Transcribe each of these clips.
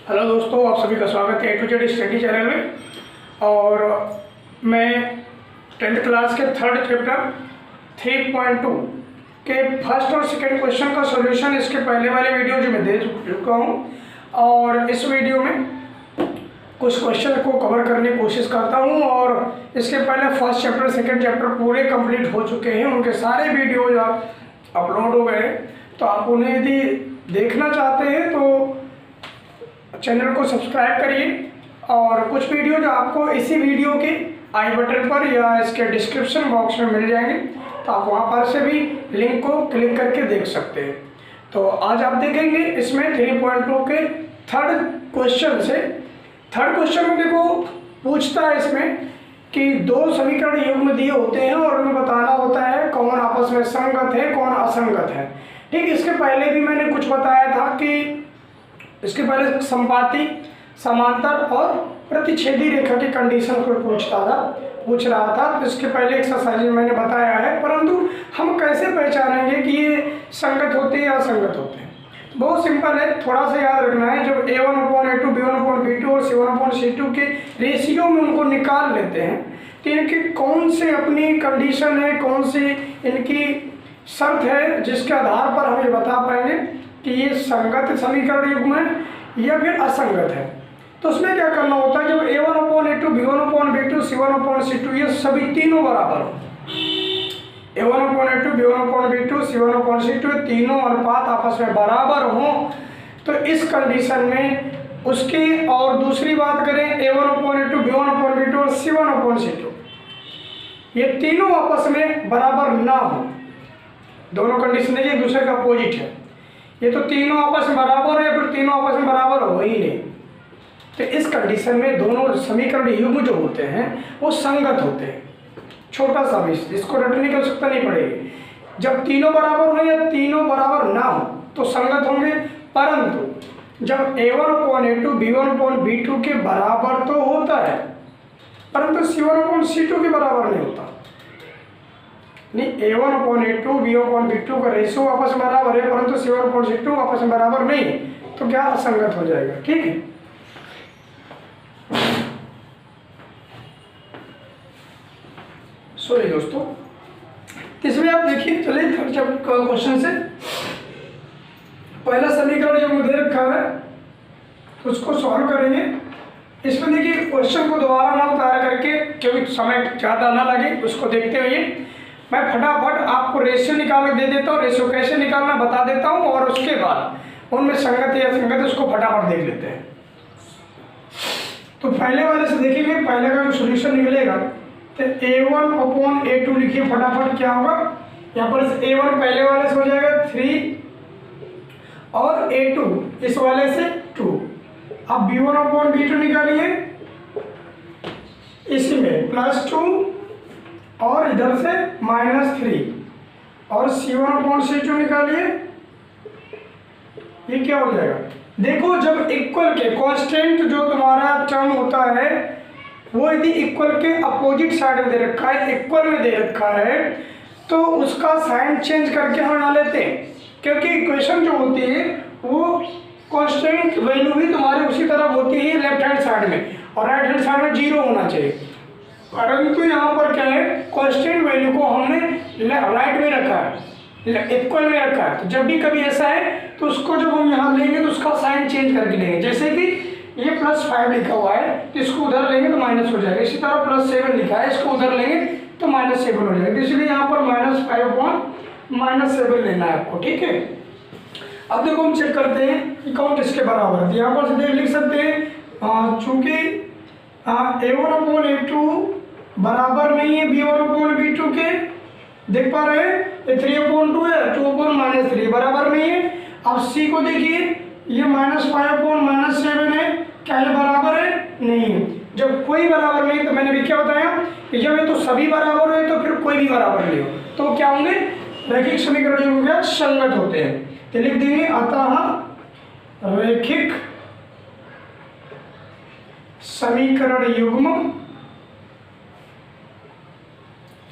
Hello दोस्तों, आप सभी का स्वागत है A to Z study channel में। और मैं 10th क्लास के थर्ड चैप्टर 3.2 के फर्स्ट और सेकंड क्वेश्चन का सॉल्यूशन इसके पहले वाले वीडियो जो मैं दे चुका हूं, और इस वीडियो में कुछ क्वेश्चन को कवर करने की कोशिश करता हूं। और इसके पहले फर्स्ट चैप्टर सेकंड चैप्टर पूरे कंप्लीट हो चुके हैं, उनके सारे वीडियोज अपलोड हो गए। तो आप उन्हें यदि देखना चाहते हैं तो चैनल को सब्सक्राइब करिए, और कुछ वीडियो जो आपको इसी वीडियो के आई बटन पर या इसके डिस्क्रिप्शन बॉक्स में मिल जाएंगे, तो आप वहां पर से भी लिंक को क्लिक करके देख सकते हैं। तो आज आप देखेंगे इसमें 3.2 के थर्ड क्वेश्चन से। थर्ड क्वेश्चन में देखो पूछता है इसमें कि दो समीकरण युग्म दिए होते हैं और उन्हें बताना होता है कौन आपस में संगत है कौन असंगत है। ठीक, इसके पहले भी मैंने कुछ बताया था कि इसके पहले संपाती, समांतर और प्रतिच्छेदी रेखा की कंडीशन को पूछ रहा था। तो इसके पहले एक्सरसाइज में मैंने बताया है, परंतु हम कैसे पहचानेंगे कि ये संगत होते हैं या असंगत होते हैं। बहुत सिंपल है, थोड़ा सा याद रखना है। जब A1/A2, B1/B2 और C1/C2 के रेशियो में उनको निकाल लेते हैं तो इनकी कौन से अपनी कंडीशन है, कौन सी इनकी शर्त है, जिसके आधार पर हम ये बता पाएंगे कि ये संगत समीकरण युग्म है या फिर असंगत है। तो उसमें क्या करना होता है, जब A1/A2, B1/B2, C1/C2 ये सभी तीनों बराबर हो, A1/A2, B1/B2, C1/C2 तीनों अनुपात आपस में बराबर हो, तो इस कंडीशन में उसकी, और दूसरी बात करें A1/A2, B1/B2 और C1/C2 ये तीनों आपस में बराबर ना हो। दोनों कंडीशन देखिए एक दूसरे का अपोजिट है। ये तो तीनों आपस में बराबर है, फिर तीनों आपस में बराबर हो ही नहीं। तो इस कंडीशन में दोनों समीकरण युग्म जो होते हैं वो संगत होते हैं। छोटा सा भी इसको रटने की आवश्यकता नहीं पड़ेगी। जब तीनों बराबर हो या तीनों बराबर ना हो तो संगत होंगे, परंतु जब A1/A2, B1/B2 के बराबर तो होता है, परंतु C1/C2 के बराबर नहीं होता। नहीं, A1/A2, B1/B2 का रेशियो आपस में बराबर है, परंतु C1/C2 आपस में बराबर नहीं, तो क्या असंगत हो जाएगा। ठीक है, सॉरी दोस्तों। इसमें आप देखिए, चलिए थर्ड क्वेश्चन से पहला समीकरण जो मुझे रखा है उसको सॉल्व करेंगे। इसमें देखिए क्वेश्चन को दोबारा ना उतारा करके, क्योंकि समय ज़्यादा ना लगे, उसको देखते हुए मैं फटाफट आपको रेशियो निकाल के दे देता हूँ। रेशियो कैसे निकालना बता देता हूँ, और उसके बाद उनमें संगत या असंगत उसको फटाफट देख लेते हैं। तो पहले वाले से देखेंगे, पहले का जो सोल्यूशन निकलेगा तो A1/A2 लिखिए फटाफट। क्या होगा यहाँ पर, A1 पहले वाले से हो जाएगा 3 और A2 इस वाले से 2। अब B1/B2 निकालिए, इसमें +2 और इधर से -3, और C1/C2 निकालिए, ये क्या हो जाएगा। देखो जब इक्वल के कांस्टेंट जो तुम्हारा टर्म होता है वो यदि इक्वल के अपोजिट साइड में दे रखा है, इक्वल में दे रखा है, तो उसका साइन चेंज करके हम बना लेते हैं, क्योंकि इक्वेशन जो होती है वो कांस्टेंट वैल्यू भी तुम्हारी उसी तरफ होती है लेफ्ट हैंड साइड में, और राइट हैंड साइड में 0 होना चाहिए। परंतु यहाँ पर क्या है, कांस्टेंट वैल्यू को हमने राइट में रखा है, इक्वल में रखा है। तो जब भी कभी ऐसा है तो उसको जब हम यहाँ लेंगे तो उसका साइन चेंज करके लेंगे। जैसे कि ये +5 लिखा हुआ है तो इसको उधर लेंगे तो माइनस हो जाएगा। इसी तरह +7 लिखा है, इसको उधर लेंगे तो -7 हो जाएगा। इसलिए यहाँ पर -5/-7 लेना है आपको। ठीक है, अब देखो हम चेक करते हैं कि कौन किसके बराबर है। यहाँ पर सीधे लिख सकते हैं, चूंकि A1/A2 बराबर नहीं है B1/B2 के, देख पा रहे हैं, ये 3/2 है, 2/-3 बराबर नहीं है। अब C को देखिए, ये -5/-7 है, क्या ये बराबर है, नहीं है। जब कोई बराबर नहीं, तो मैंने भी क्या बताया कि जब ये तो सभी बराबर हो तो फिर कोई भी बराबर नहीं हो, तो क्या होंगे, रैखिक समीकरण युग्म संगत होते हैं। तो लिख देंगे अतः रैखिक समीकरण युग्म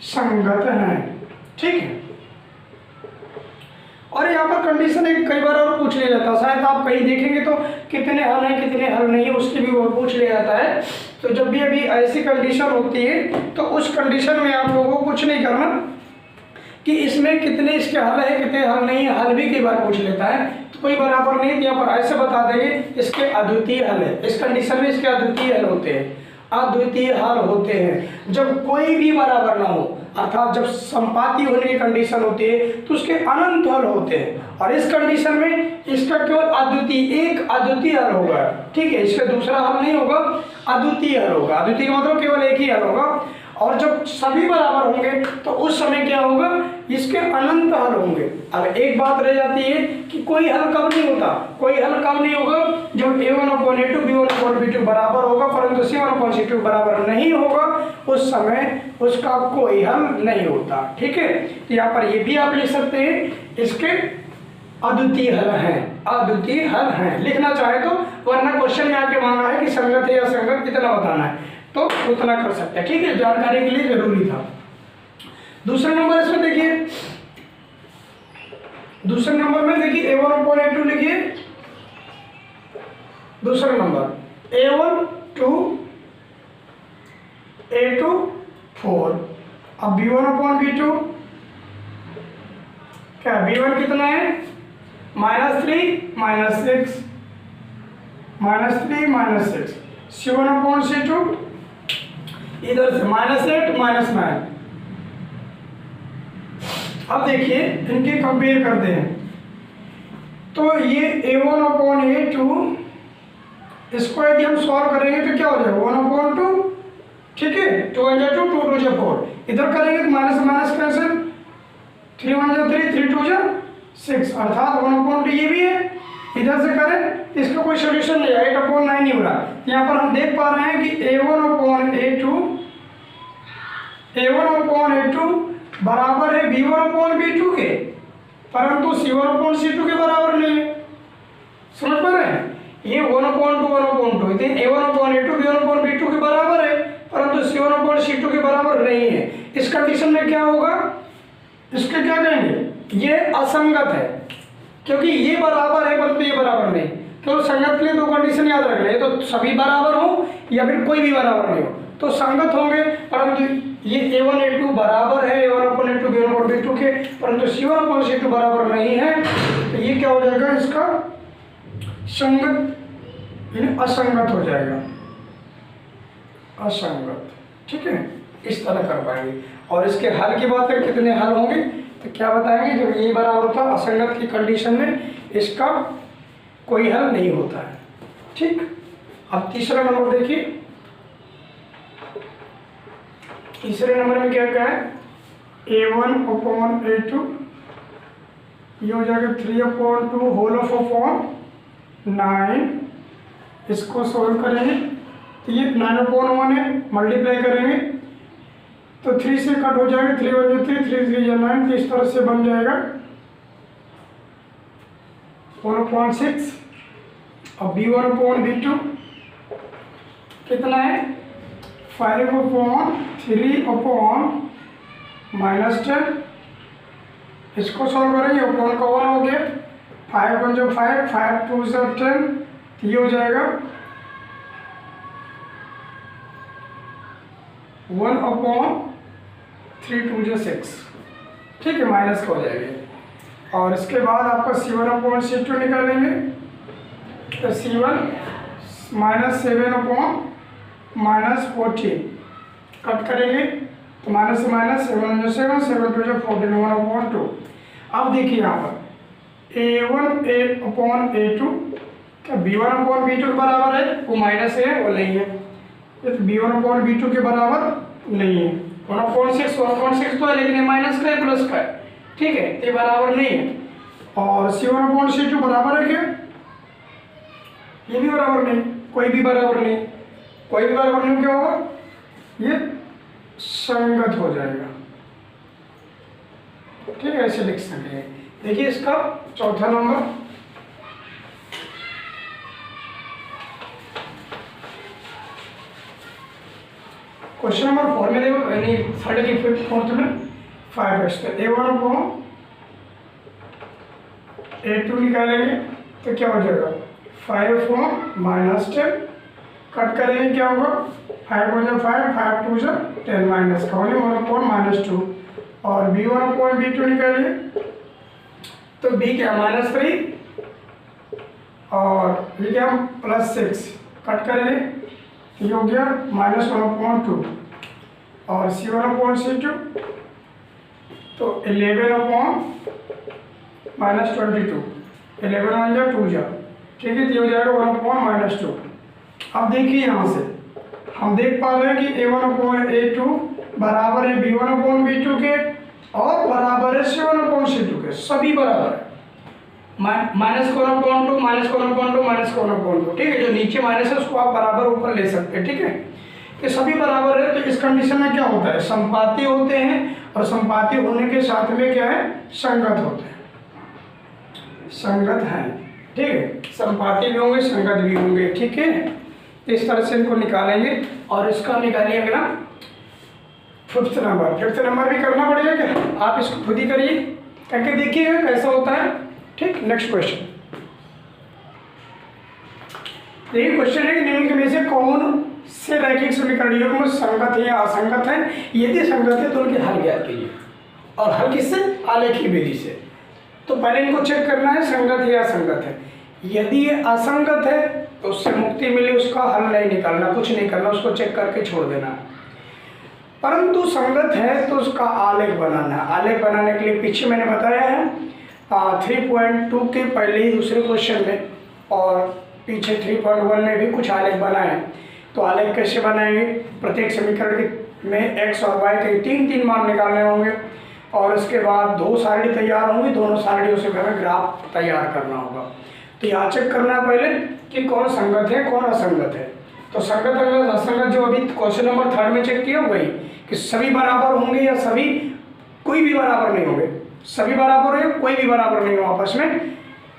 संगत है। ठीक है, और यहाँ पर कंडीशन एक कई बार और पूछ लिया जाता है, शायद आप कहीं देखेंगे तो कितने हल हैं कितने हल नहीं है उसकी भी वो पूछ लिया जाता है। तो जब भी अभी ऐसी कंडीशन होती है तो उस कंडीशन में आप लोगों को कुछ नहीं करना कि इसमें कितने इसके हल है कितने हल नहीं है, हल भी कई बार पूछ लेता है तो कोई बराबर नहीं, यहाँ पर ऐसे बता देंगे इसके अद्वितीय हल है, इस कंडीशन में इसके अद्वितीय हल होते हैं, अद्वितीय हल होते हैं जब कोई भी बराबर ना हो, अर्थात जब संपाती होने की कंडीशन होती है तो उसके अनंत हल होते हैं। और इस कंडीशन में इसका केवल अद्वितीय एक अद्वितीय हल होगा, ठीक है, इसका दूसरा हल नहीं होगा, अद्वितीय हल होगा। अद्वितीय का मतलब केवल एक ही हल होगा। और जब सभी बराबर होंगे तो उस समय क्या होगा, इसके अनंत हल होंगे। अब एक बात रह जाती है कि कोई हल कब नहीं होता, कोई हल कब नहीं होगा, जब a1/a2 b1/b2 बराबर होगा परंतु c1/c2 बराबर नहीं होगा, उस समय उसका कोई हल नहीं होता। ठीक है, तो यहाँ पर ये भी आप लिख सकते हैं इसके अद्वितीय हल हैं, अद्वितीय हल हैं लिखना चाहे तो, वरना क्वेश्चन में आके मांगा है कि संगत है या असंगत कितना बताना है तो उतना कर सकते हैं। ठीक है, जानकारी के लिए जरूरी था। दूसरे नंबर इसमें देखिए, दूसरे नंबर में देखिए a1/a2 लिखिए, दूसरा नंबर a1 2 a2 4। अब b1/b2 क्या, b1 कितना है -3 -6 -3 -6, c1/c2 इधर से -8 -9। अब देखिए इनके कंपेयर करते हैं तो ये a1/a2 इसको यदि हम सॉल्व करेंगे तो क्या हो जाएगा 1/2, ठीक है, 2 × 2 2 2 × 4, इधर करेंगे तो माइनस माइनस कैंसिल, 3 1 × 3 3 2 6, अर्थात 1/2 ये भी है, इधर से करें इसका कोई सोल्यूशन नहीं है, 8/9 नहीं हो रहा। यहाँ पर हम देख पा रहे हैं कि a1/a2 बराबर है b1/b2 के, परंतु c1/c2 के बराबर नहीं है। समझ पा रहे हैं, ये 1/2 1/2 a1/a2 b1/b2 के बराबर है परंतु c1/c2 के बराबर नहीं है। इस कंडीशन में क्या होगा, इसके क्या कहेंगे, ये असंगत है, क्योंकि ये बराबर है परंतु ये बराबर नहीं। तो संगत के लिए दो कंडीशन याद रखना है, तो सभी बराबर हो या फिर कोई भी बराबर नहीं हो तो संगत होंगे, परंतु ये a1/a2 बराबर है a1/a2 b1/b2 के, परंतु c1/c2 बराबर नहीं है, तो ये क्या हो जाएगा, इसका संगत यानी असंगत हो जाएगा, असंगत। ठीक है, इस तरह कर पाएंगे। और इसके हल की बात करें कितने हल होंगे तो क्या बताएंगे, जब ये बराबर होता है असंगत की कंडीशन में इसका कोई हल नहीं होता है। ठीक, अब तीसरा नंबर देखिए, तीसरे नंबर में क्या क्या है, a1/a2 ये हो जाएगा 3/2 होल ऑफ 9, इसको सोल्व करेंगे तो ये 9/1 है, मल्टीप्लाई करेंगे तो 3 से कट हो जाएगा, 3 1 3 3 3 9, तो इस तरह से बन जाएगा 1/6। अब b1/b2 कितना है 5/3/-10, इसको सॉल्व करेंगे, अपॉन का 1 हो गया, 5 1 जो 5 5 2 10, ये हो जाएगा 1/3 2 6। ठीक है, माइनस का हो जाएगा। और इसके बाद आपका c1/c2 निकालेंगे तो c1 -7/-14 कट करेंगे तो माइनस से माइनस 7 जो 7 7 2 जो 14 1/2। अब देखिए यहाँ पर a1/a2 क्या b1/b2 के बराबर है, वो माइनस है वो नहीं है, तो b1/b2 के बराबर नहीं है। 1/6 तो है लेकिन ये माइनस का है प्लस का है, ठीक है, ये बराबर नहीं है। और c1/c2 बराबर है क्या, ये भी बराबर नहीं, कोई भी बराबर नहीं, कोई भी बराबर नहीं, क्या होगा, ये संगत हो जाएगा। ठीक है, ऐसे लिख सकते हैं। देखिए इसका चौथा नंबर, क्वेश्चन नंबर 4 में देखो, यानी थर्ड की फोर्थ में 5x a1/a2 A2 निकालेंगे तो क्या हो जाएगा 5/-10 कट करेंगे क्या होगा 5 × 5 5 × 2 10 माइनस का होने 1/-2 और B1/B2 निकालिए तो B क्या -3 और B क्या +6 कट करेंगे ये हो गया -1/2 और C1/C2 तो 11/-22 11 1 जा 2 जा ठीक है, तो हो जाएगा 1/-2। अब देखिए यहाँ से हम देख पा रहे हैं कि A1/A2 बराबर है B1/B2 के और बराबर है C1/C2 के, सभी बराबर है -1/2 ठीक है, जो नीचे माइनस है उसको आप बराबर ऊपर ले सकते हैं। ठीक है, ये सभी बराबर है तो इस कंडीशन में क्या होता है संपाती होते हैं और संपाती होने के साथ में क्या है संगत होते हैं, संगत हैं। ठीक है, संपाती भी होंगे संगत भी होंगे। ठीक है, इस तरह से इनको निकालेंगे और इसका निकालिए अगला 5th नंबर भी करना पड़ेगा क्या, आप इसको खुद ही करिए करके देखिएगा कैसा होता है। ठीक, नेक्स्ट क्वेश्चन। यही क्वेश्चन है कि निम्न में से कौन से रैखिक समीकरण युग्म संगत है या असंगत है, यदि संगत है तो उनके हल ज्ञात कीजिए और हल किससे आलेखी विधि से। तो पहले इनको चेक करना है संगत है या असंगत है। यदि ये असंगत है तो उससे मुक्ति मिली, उसका हल नहीं निकालना, कुछ नहीं करना, उसको चेक करके छोड़ देना। परंतु संगत है तो उसका आलेख बनाना है। आलेख बनाने के लिए पीछे मैंने बताया है 3.2 के पहले ही दूसरे क्वेश्चन में और पीछे 3.1 में भी कुछ आलेख बनाए। तो आलेख कैसे बनाएंगे, प्रत्येक समीकरण में x और y के 3 मान निकालने होंगे और उसके बाद 2 सारणी तैयार होंगी, दोनों सारणियों से हमें ग्राफ तैयार करना होगा। तो यहाँ चेक करना है पहले कि कौन संगत है कौन असंगत है। तो संगत और असंगत जो अभी क्वेश्चन नंबर 3 में चेक किया वही कि सभी बराबर होंगे या सभी कोई भी बराबर नहीं होंगे, सभी बराबर है कोई भी बराबर नहीं हो आपस में।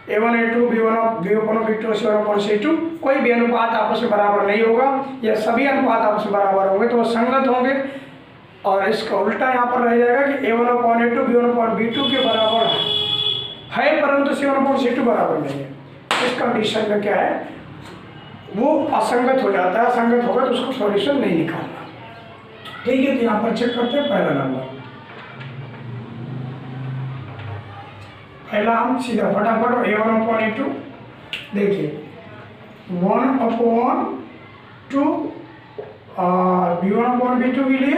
A1 A2 B1/B2 C1/C2 कोई भी अनुपात आपस में बराबर नहीं होगा या सभी अनुपात आपस में बराबर होंगे तो वो संगत होंगे। और इसका उल्टा यहाँ पर रह जाएगा कि A1/A2 B1/B2 के बराबर है परंतु C1/C2 बराबर नहीं है। इस कंडीशन में क्या है वो असंगत हो जाता है, असंगत होगा तो उसको सॉल्यूशन नहीं निकालना। ठीक है, तो यहाँ पर चेक करते हैं पहला नंबर। पहला हम सीधा फटाफट A1/A2 देखिए 1/2 B1/B2 के लिए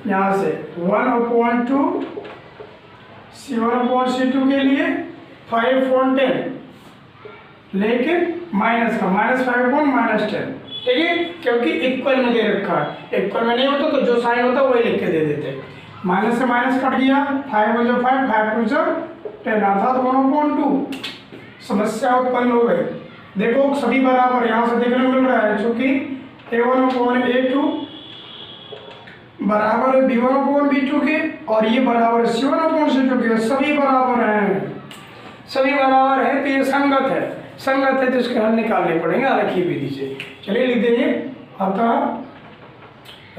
यहाँ से 1/2 C1/C2 के लिए 5/10 लेकिन माइनस का -5/-10। ठीक है, क्योंकि इक्वल में दे रखा है, इक्वल में नहीं होता तो जो साइन होता है वही लिख के दे देते। माइनस से माइनस कट गया 5 × 5 5 × 10 अर्थात 1/2 समस्या उत्पन्न हो गई। देखो सभी बराबर यहाँ से देखने को मिल रहा है क्योंकि A1/A2 बराबर है B1/B2 के और ये बराबर है C1/C2 के, सभी बराबर हैं, सभी बराबर है तो ये संगत है। संगत है तो इसके हल निकालने पड़ेंगे आलेखी विधि से। चलिए लिख देंगे अतः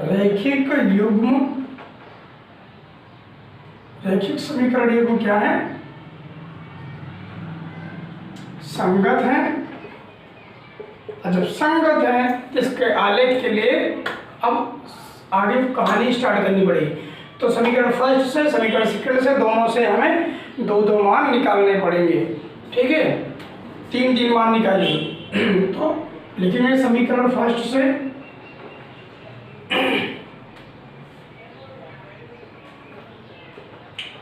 रैखिक युग्म रैखिक समीकरण युग्म क्या है संगत है। और जब संगत है तो इसके आलेख के लिए अब आगे कहानी स्टार्ट करनी पड़ेगी। तो समीकरण फर्स्ट से समीकरण सेकंड से दोनों से हमें 2 मान निकालने पड़ेंगे। ठीक है, 3 मान निकालिए। तो लिखेंगे समीकरण फर्स्ट से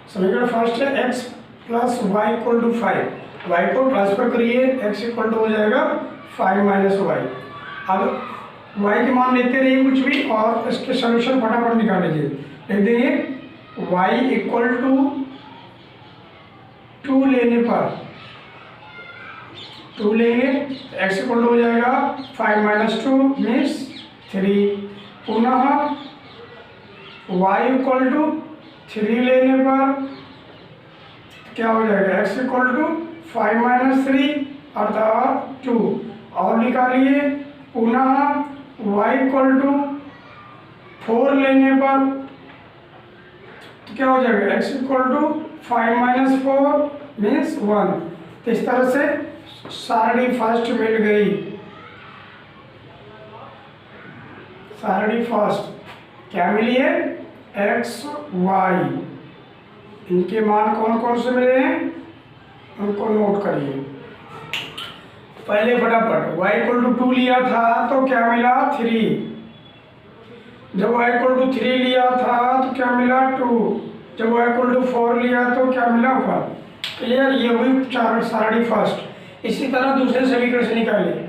समीकरण फर्स्ट है x + y = 5, y को ट्रांसफर करिए x = हो जाएगा 5 - y। अब y के मान लेते रहिए कुछ भी और इसके सॉल्यूशन फटाफट निकाल लीजिए। लिख देंगे y = 2 लेने पर 2 लेंगे x = हो जाएगा 5 - 2 मीन्स 3। पुनः y = 3 लेने पर क्या हो जाएगा x = 5 - 3 अर्थात 2 और निकालिए। पुनः y = 4 लेने पर तो क्या हो जाएगा x equal to 5 minus 4 means 1। तो इस तरह से सारणी फर्स्ट मिल गई। सारणी फर्स्ट क्या मिली है, एक्स वाई, इनके मान कौन कौन से मिले हैं उनको नोट करिए। पहले फटाफट y इक्वल टू 2 लिया था तो क्या मिला 3, जब y इक्वल टू 3 लिया था तो क्या मिला 2, जब y इक्वल टू 4 लिया तो क्या मिला 1। क्लियर, ये हुई चार सारणी फर्स्ट। इसी तरह दूसरे समीकरण से निकालिए।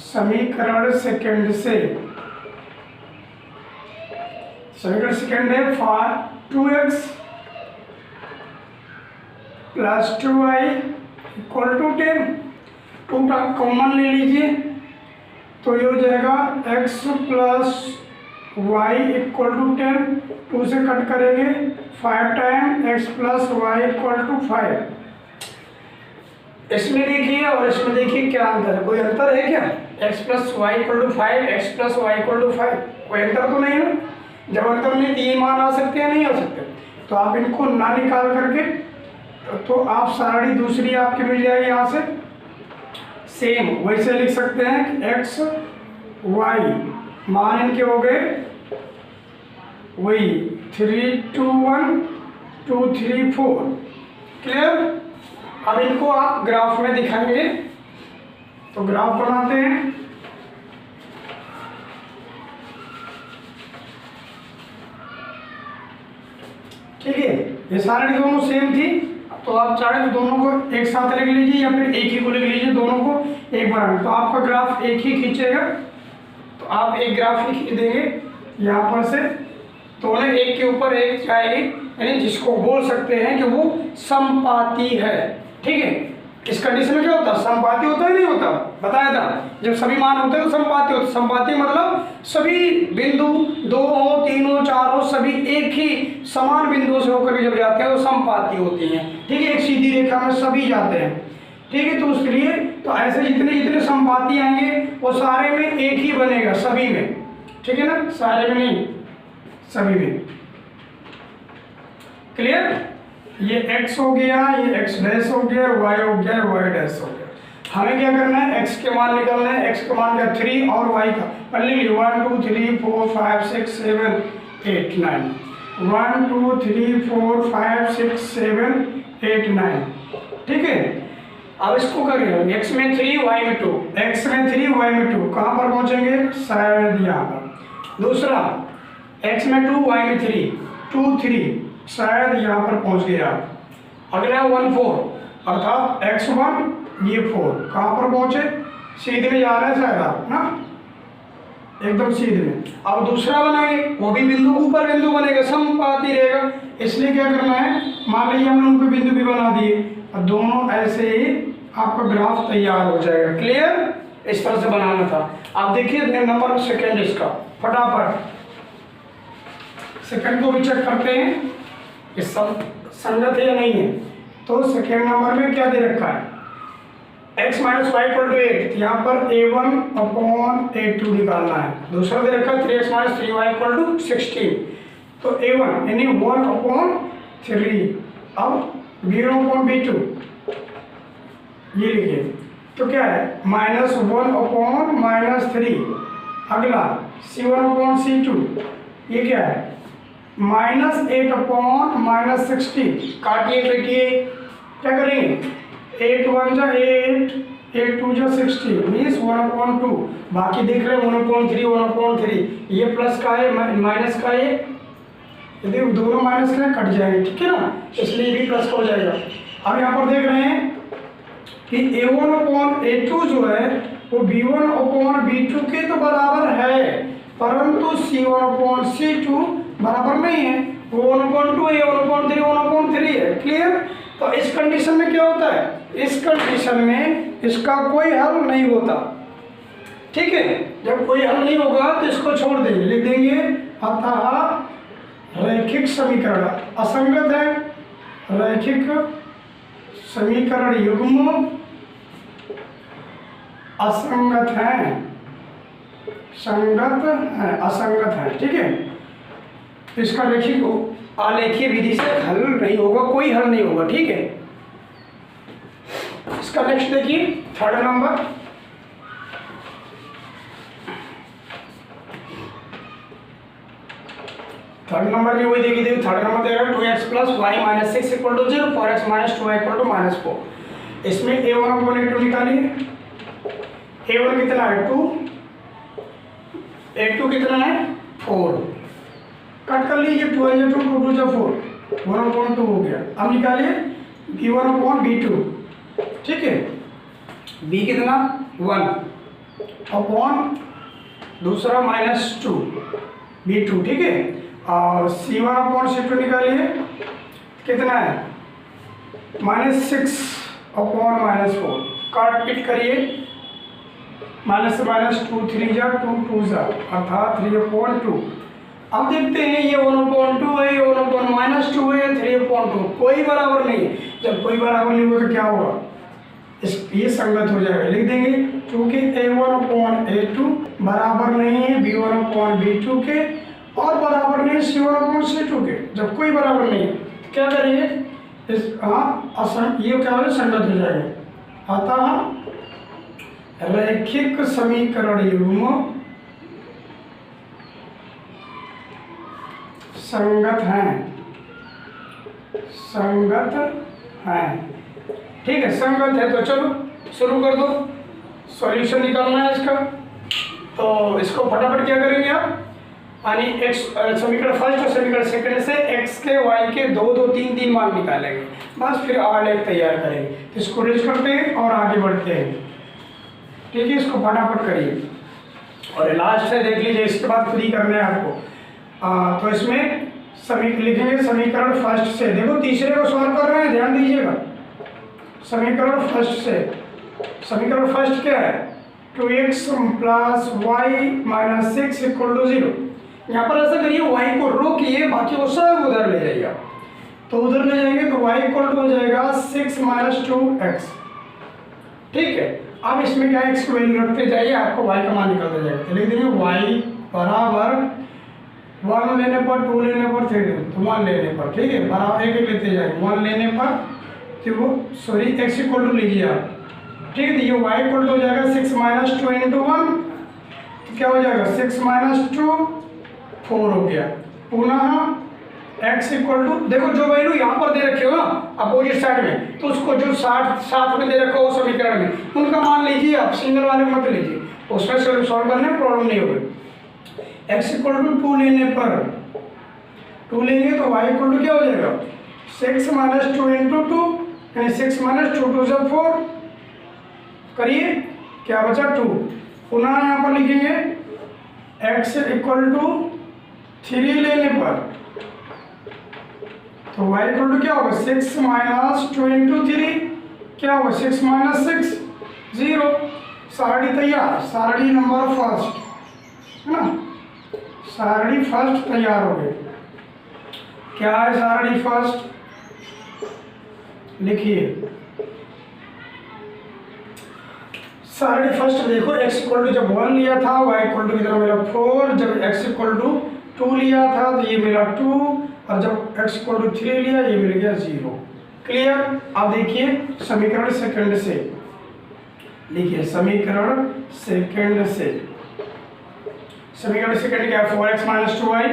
समीकरण सेकंड से, समीकरण सेकंड है 2x plus 2y equal to 10। 2 का कॉमन ले लीजिए तो ये हो जाएगा x plus Y equal to 10। 2 से कट करेंगे 5 time x plus Y equal to 5। इसमें देखिए और इसमें देखिए क्या अंतर है, कोई अंतर है क्या? x plus Y equal to 5, x plus Y equal to 5, कोई अंतर तो नहीं है। जब अंतर नहीं तो ये मान आ सकते हैं, नहीं आ सकते। तो आप इनको ना निकाल करके तो आप सारणी दूसरी आपकी मिल जाएगी यहाँ से। सेम वैसे लिख सकते हैं कि x y मान इनके हो गए वही 3 2 1 2 3 4। क्लियर। अब इनको आप ग्राफ में दिखाएंगे तो ग्राफ बनाते हैं। ठीक है, ये सारणी दोनों सेम थी तो आप चाहे तो दोनों को एक साथ लिख लीजिए या फिर एक ही को लिख लीजिए, दोनों को एक बार। तो आपका ग्राफ एक ही खींचेगा, तो आप एक ग्राफ ही खींच देंगे यहाँ पर से, तो उन्हें एक के ऊपर एक जाएगी, यानी जिसको बोल सकते हैं कि वो समपाती है। ठीक है, इस कंडीशन में क्या होता है, समपाती होता है नहीं होता, बताया था। जब सभी मान होते हैं तो समपाती होते। समपाती मतलब सभी बिंदु 2 हो 3 हो 4 हो सभी एक ही समान बिंदुओं से होकर के जब जाते हैं वो समपाती होती हैं। ठीक है, एक सीधी रेखा में सभी जाते हैं। ठीक है, तो उसके लिए तो ऐसे जितने जितने समपाती आएंगे वो सारे में एक ही बनेगा, सभी में। ठीक है ना, सारे में नहीं, सभी में। क्लियर। ये x हो गया, ये x डैश हो गया, y हो गया, y डैश हो गया। हमें क्या करना है, x के मान निकालना है। x के मान क्या 3 और y का पहले 1 2 3 4 5 6 7 8 9 1 2 3 4 5 6 7 8 9। ठीक है, अब इसको करेंगे x में 3 y में 2, x में 3 y में 2 कहाँ पर पहुंचेंगे, शायद यहाँ पर। दूसरा x में 2 y में 3 2 3 शायद यहाँ पर पहुंच गए आप। अगला 1 4 अर्थात x1 ये 4 कहाँ पर पहुंचे, सीधे में जा रहे हैं शायद आप ना, एकदम सीधे में। अब दूसरा बनाएंगे, वो भी बिंदु ऊपर बिंदु बनेगा, समपाती रहेगा। इसलिए क्या करना है, मान लीजिए हमने उनको बिंदु भी बना दिए और दोनों ऐसे ही आपका ग्राफ तैयार हो जाएगा। क्लियर, इस तरह से बनाना था। आप देखिए नंबर सेकेंड इसका, फटाफट सेकंड को भी चेक करते हैं कि सब संगत है या नहीं है। तो सेकेंड नंबर में क्या दे रखा है, x minus Y equal to 8, यहाँ पर a1 अपॉन a2 निकालना है। दूसरा दे रखा है 3x minus 3y equal to 16, तो a1 यानी 1 अपॉन 3। अब b1 अपॉन b2 ये लिखिए, तो क्या है -1 अपॉन -3। अगला c1 अपॉन c2 ये क्या है -8 अपॉन -16। काटिए पेटिए, क्या करेंगे 8 1 जा 8 8 2 जा 16 मीन्स 1/2। बाकी देख रहे हैं 1/3 1/3, ये प्लस का है माइनस का है, यदि दोनों माइनस का कट जाएंगे। ठीक है ना, इसलिए भी प्लस हो जाएगा। अब यहाँ पर देख रहे हैं कि a1 अपॉन a2 जो है वो b1 अपॉन b2 के तो बराबर है, परंतु c1 अपॉन c2 बराबर नहीं है, वो 1/2 है, 1/3 1/3 है। क्लियर। तो इस कंडीशन में क्या होता है, इस कंडीशन में इसका कोई हल नहीं होता। ठीक है, जब कोई हल नहीं होगा तो इसको छोड़ देंगे, लिख देंगे अतः रैखिक समीकरण असंगत है, रैखिक समीकरण युग्म असंगत है, संगत है असंगत है। ठीक है, तो इसका रैखिक आलेखीय विधि से हल नहीं होगा, कोई हल नहीं होगा, ठीक है। इसका नेक्स्ट देखिए थर्ड नंबर, थर्ड नंबर भी वही देखिए, थर्ड नंबर दे रहा है 2x + y - 6 = 0, 4x - 2y = -4। इसमें a1 अपॉन a2 निकालिए। a1 कितना है 2, a2 कितना है 4, कट कर लीजिए, 2 × 2 2 × 4, 1/2 हो गया। अब निकालिए b1 अपॉन b2, ठीक है, b कितना 1 अपॉन दूसरा -2 b2, ठीक है। और c1 अपॉन c2 निकालिए, कितना है -6 अपॉन -4, काट पीट करिए, माइनस से माइनस 2 3 जा 2 2 जा अर्थात 3/2। अब देखते हैं ये 1/2 है, ये 1/-2 है, 3/2, कोई बराबर नहीं है। जब कोई बराबर नहीं होगा तो क्या होगा, ये संगत हो जाएगा, लिख देंगे क्योंकि a1 अपॉन a2 बराबर नहीं है b1 अपॉन b2 के, और बराबर नहीं है c1 अपॉन c2 के। जब कोई बराबर नहीं है तो क्या करेंगे, इस ये क्या हो संगत हो जाएगा। अतः रैखिक समीकरण युग्म संगत हैं, संगत हैं, ठीक है, संगत है। तो चलो शुरू कर दो, सॉल्यूशन निकालना है इसका। तो इसको फटाफट क्या करेंगे आप, यानी x समीकरण फर्स्ट और समीकरण सेकंड से x के y के 2 2 3 3 मान निकालेंगे, बस फिर आलेख तैयार करेंगे। तो इसको रेज करते हैं और आगे बढ़ते हैं, ठीक है। इसको फटाफट करिए और लास्ट से देख लीजिए, इसके बाद खुद ही करना है आपको। तो इसमें लिखेंगे समीकरण फर्स्ट से, देखो तीसरे को सॉल्व कर रहे हैं, ध्यान दीजिएगा। समीकरण फर्स्ट से, समीकरण फर्स्ट क्या है 2x + y - 6 = 0। यहाँ पर ऐसा करिए y को रोकिए, बाकी वो सब उधर ले जाइए। तो उधर ले जाएंगे तो y = हो जाएगा 6 - 2x, ठीक है। अब इसमें क्या x की वैल्यू रखते जाइए, आपको y का मान निकलता जाएगा। तो लिख देंगे y बराबर 1 लेने पर 2 लेने पर 3 लेने तो 1 लेने पर, ठीक है, बराबर एक लेते जाएंगे, 1 लेने पर तो वो सॉरी x = लीजिए आप, ठीक है। तो ये y = हो जाएगा 6 - 2 × 1, तो क्या हो जाएगा 6 - 2 4 हो गया। पुनः x = देखो जो वैल्यू यहाँ पर दे रखे हो ना अपोजिट साइड में, तो उसको जो साथ में दे रखा हो समीकरण में उनका मान लीजिए आप, सिंगल वाले मत लीजिए, उसमें सॉल्व करने में प्रॉब्लम नहीं होगी। x = 2 लेने पर 2 लेंगे तो y = क्या हो जाएगा 6 - 2 × 2, यानी 6 - 2 2 = 4, करिए क्या बचा 2। पुनः यहाँ पर लिखेंगे x = 3 लेने पर तो y = क्या होगा 6 - 2 × 3, क्या होगा 6 - 6 0। सारणी तैयार, सारणी नंबर फर्स्ट है ना, सारणी फर्स्ट तैयार हो गई। क्या है सारणी फर्स्ट, लिखिए सारणी फर्स्ट। देखो x = जब 1 लिया था y = कितना मिला 4, जब x = 2 लिया था तो ये मिला 2, और जब x = 3 लिया ये मिल गया 0। क्लियर। अब देखिए समीकरण सेकंड से, लिखिए समीकरण सेकंड से, समीकरण सेकंड क्या है 4x - 2y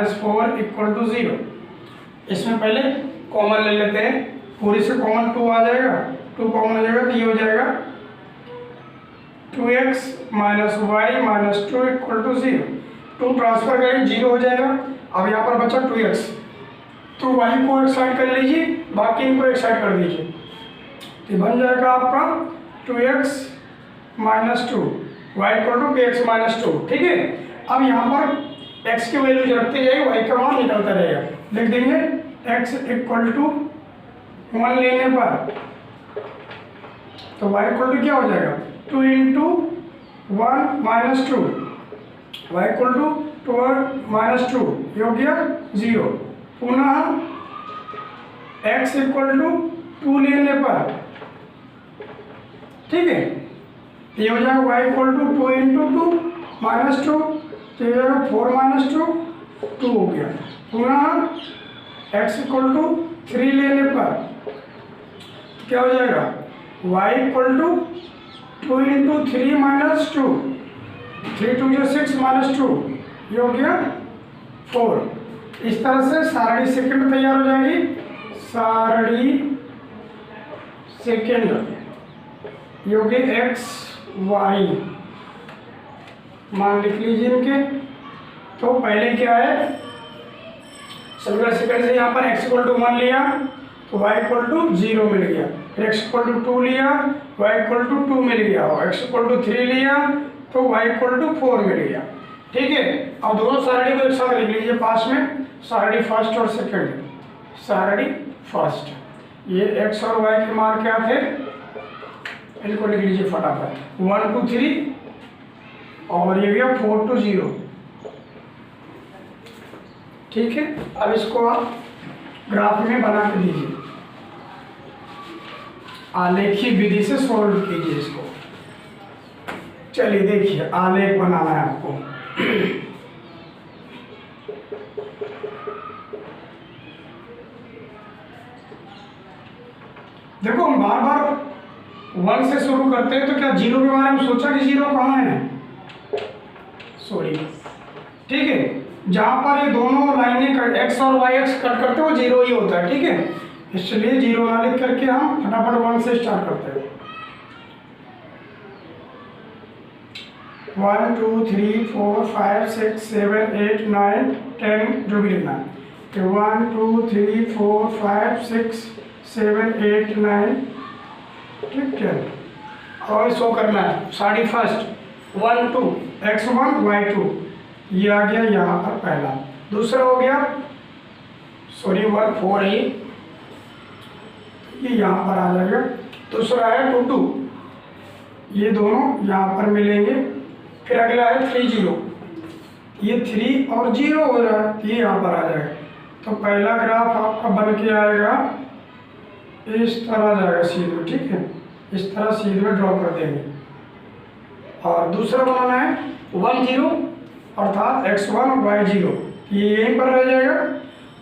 - 4 = 0। इसमें पहले कॉमन ले लेते हैं, पूरी से कॉमन 2 आ जाएगा, 2 कॉमन हो जाएगा तो ये हो जाएगा 2x - y - 2 = 0। 2 ट्रांसफर करें 0 हो जाएगा। अब यहाँ पर बचा 2x, तो y को एक साइड कर लीजिए, बाकी इनको एक साइड कर दीजिए, तो बन जाएगा आपका 2x - 2 y = 2x - 2, ठीक है। अब यहाँ पर x की वैल्यू रखते जाइए, y का मान निकलता रहेगा। लिख देंगे x = 1 लेने पर तो y = क्या हो जाएगा 2 × 1 - 2, y = 2 - 2 ये हो गया 0। पुनः x = 2 लेने पर, ठीक है, ये हो जाएगा y = 2 × 2 - 2, तो ये 4 माइनस 2 2 हो गया। पुनः x इक्वल टू 3 लेने पर क्या हो जाएगा, y equal to 2 into 3 minus 2, 3 2 जो 6 माइनस 2, ये हो गया 4। इस तरह से सारणी सेकंड तैयार हो जाएगी। सारणी सेकंड ये हो गए एक्स वाई, मान लिख लीजिए इनके। तो पहले क्या है, समीकरण सेकंड से यहाँ पर x इक्वल टू 1 लिया तो y इक्वल टू 0 मिल गया, फिर x इक्वल टू 2 लिया y इक्वल टू 2 मिल गया, और x इक्वल टू 3 लिया तो y इक्वल टू 4 मिल गया। ठीक है, अब दोनों सारणी को एक साथ लिख लीजिए पास में, सारणी फर्स्ट और सेकंड। सारणी फर्स्ट, ये x और y के मान क्या थे, इनको लिख लीजिए फटाफट, 1 2 3 और ये गया 4 to 0। ठीक है, अब इसको आप ग्राफ में बना के दीजिए, आलेखी विधि से सॉल्व कीजिए इसको। चलिए देखिए, आलेख बनाना है आपको। देखो हम बार बार 1 से शुरू करते हैं, तो क्या 0 के बारे में सोचा कि 0 कहाँ है, सॉरी। ठीक है, जहाँ पर ये दोनों लाइनें x और y एक्स कट करते हैं वो 0 ही होता है। ठीक है, इसलिए 0 ना लिख करके हम फटाफट 1 से स्टार्ट करते हैं। 1 2 3 4 5 6 7 8 9 10 जो भी लिखना है, 1 2 3 4 5 6 7 8 9 ठीक है। और शो करना है साड़ी फर्स्ट 1 2 x1 y2, ये आ गया यहाँ पर पहला। दूसरा हो गया सॉरी 1 4 ही, ये यहाँ पर आ जाएगा। दूसरा है 2 2, ये दोनों यहाँ पर मिलेंगे। फिर अगला है 3 0, ये 3 और 0 हो रहा है, ये यहाँ पर आ जाएगा। तो पहला ग्राफ आपका बन के आएगा इस तरह जाएगा सीधे। ठीक है, इस तरह सीधे ड्रॉ कर देंगे। और दूसरा बनाना है 1 0 अर्थात x1 y0, ये यहीं पर रह जाएगा।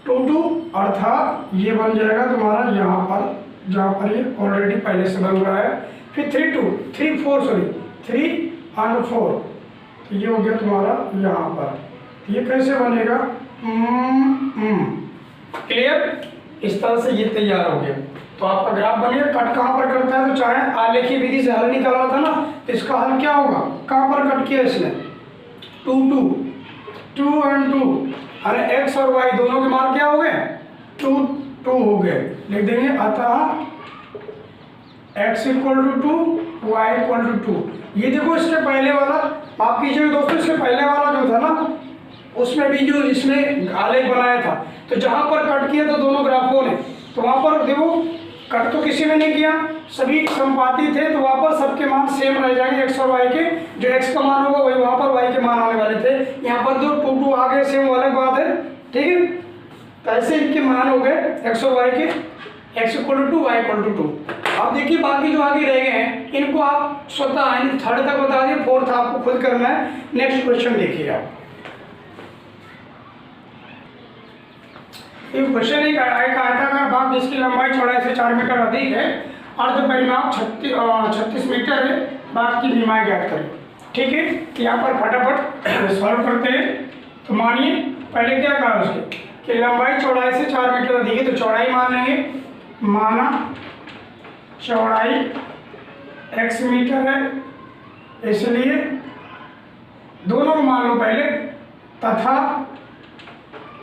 2 2 अर्थात ये बन जाएगा तुम्हारा यहाँ पर, जहाँ पर ये ऑलरेडी पहले से बन रहा है। फिर 3 2 3 4 सॉरी 3 और 4, ये हो गया तुम्हारा यहाँ पर। ये कैसे बनेगा, क्लियर। इस तरह से ये तैयार हो गया। तो आपका ग्राफ बनेगा। कट कहाँ पर करता है, तो चाहे आलेखी विधि से हल निकालना था ना, तो इसका हल क्या होगा, कहाँ पर कट किया इसने, 2 2 2 और 2, अरे x और y दोनों के मान क्या हो गए, 2 2 हो गए। लिख देंगे अतः x equal to 2 y equal to 2। ये देखो इसके पहले वाला, आप कीजिए दोस्तों, इसके पहले वाला जो था ना, उसमें भी जो इसने आलेख बनाया था, तो जहाँ पर कट किया था दोनों ग्राफों ने, तो वहाँ पर देखो कट तो किसी ने नहीं किया, सभी संपाती थे, तो वहाँ पर सबके मान सेम रह जाएंगे x और y के। जो x का मान होगा वही वहाँ पर y के मान आने वाले थे। यहाँ पर जो 2 2 आ गए सेम, अलग बात है। ठीक है, तो ऐसे इनके मान हो गए x और y के, x equal to 2 y equal to 2। अब देखिए बाकी जो आगे रह गए हैं इनको आप स्वतः थर्ड तक बता दिए, फोर्थ आपको खुद करना है। नेक्स्ट क्वेश्चन देखिए आप। एक क्वेश्चन एक आयताकार भाग जिसकी लंबाई चौड़ाई से 4 मीटर अधिक है, अर्ध परिमाप 36 मीटर है, भाग की लंबाई ज्ञात करें। ठीक है, यहाँ पर फटाफट सॉल्व करते हैं। तो मानिए पहले क्या कहा उसके कि लंबाई चौड़ाई से 4 मीटर अधिक है, तो चौड़ाई मान लेंगे। माना चौड़ाई x मीटर है, इसलिए दोनों मान लो पहले, तथा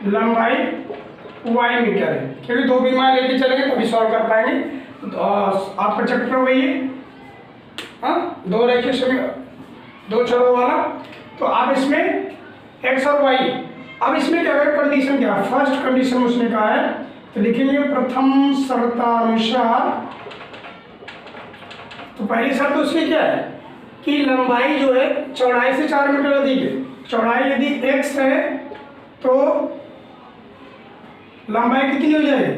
लंबाई y मीटर है, क्योंकि दो भी मान लेके चलेंगे तभी सॉल्व कर पाएंगे। तो आपका चैप्टर हो गई है, हाँ, दो रेखीय समीकरण, दो चरों वाला। तो आप इसमें x और y, अब इसमें क्या है, कंडीशन क्या है, फर्स्ट कंडीशन उसने कहा है, तो लिखेंगे प्रथम शर्तानुसार। तो पहली शर्त उसकी क्या है कि लंबाई जो है चौड़ाई से 4 मीटर अधिक है। चौड़ाई यदि x है तो लंबाई कितनी हो जाएगी,